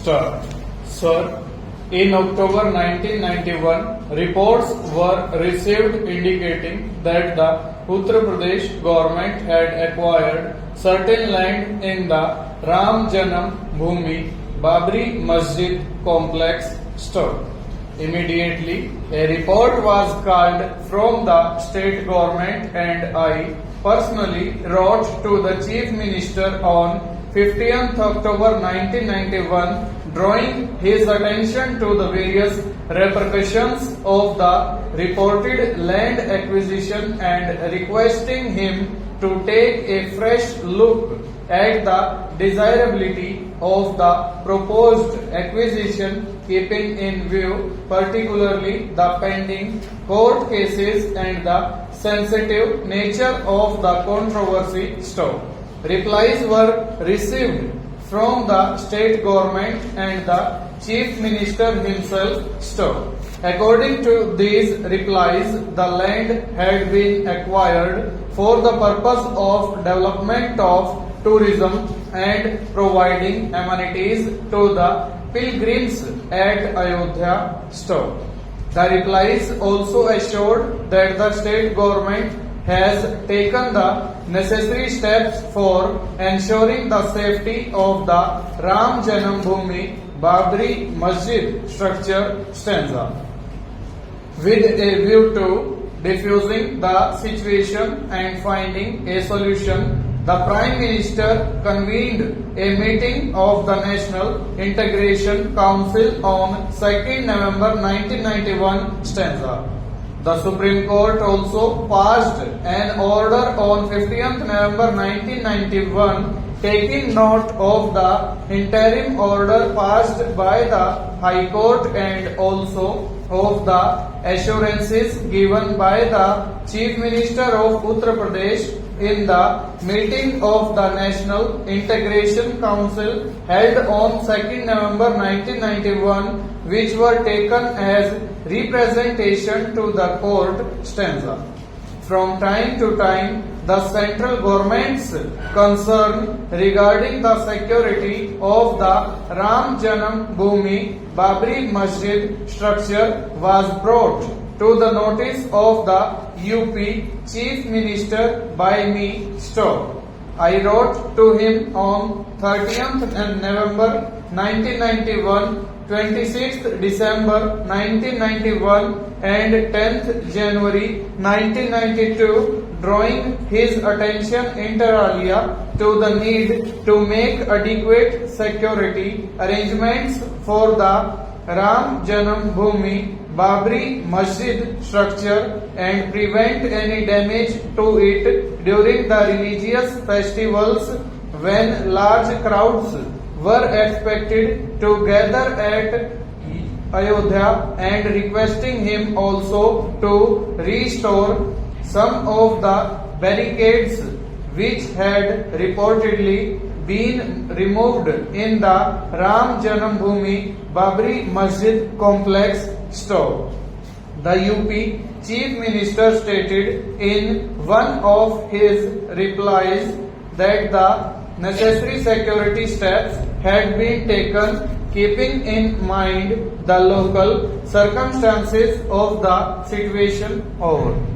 Start. Sir, in October 1991, reports were received indicating that the Uttar Pradesh government had acquired certain land in the Ram Janam Bhoomi Babri Masjid complex. Start. Immediately, a report was called from the state government and I personally wrote to the Chief Minister on 15th October 1991 drawing his attention to the various repercussions of the reported land acquisition and requesting him to take a fresh look at the desirability of the proposed acquisition, keeping in view particularly the pending court cases and the sensitive nature of the controversy. Stop. Replies were received from the state government and the chief minister himself. Stop. According to these replies, the land had been acquired for the purpose of development of tourism and providing amenities to the pilgrims at Ayodhya. Stop. The replies also assured that the state government has taken the necessary steps for ensuring the safety of the Ram Janam Bhoomi Babri Masjid structure stanza. With a view to diffusing the situation and finding a solution, the Prime Minister convened a meeting of the National Integration Council on 2nd November 1991 stanza. The Supreme Court also passed an order on 15th November 1991 taking note of the interim order passed by the High Court and also of the assurances given by the Chief Minister of Uttar Pradesh in the meeting of the National Integration Council held on 2nd November 1991, which were taken as representation to the court. Stanza. From time to time, the central government's concern regarding the security of the Ram Janam Bhoomi Babri Masjid structure was brought to the notice of the UP Chief Minister by me. Stop. I wrote to him on 30th November 1991, 26th December 1991 and 10th January 1992 drawing his attention inter alia to the need to make adequate security arrangements for the Ram Janam Bhoomi Babri Masjid structure and prevent any damage to it during the religious festivals when large crowds were expected to gather at Ayodhya and requesting him also to restore some of the barricades which had reportedly been removed in the Ram Janam Bhoomi Babri Masjid complex. Stop. The UP Chief Minister stated in one of his replies that the necessary security steps had been taken keeping in mind the local circumstances of the situation. Over.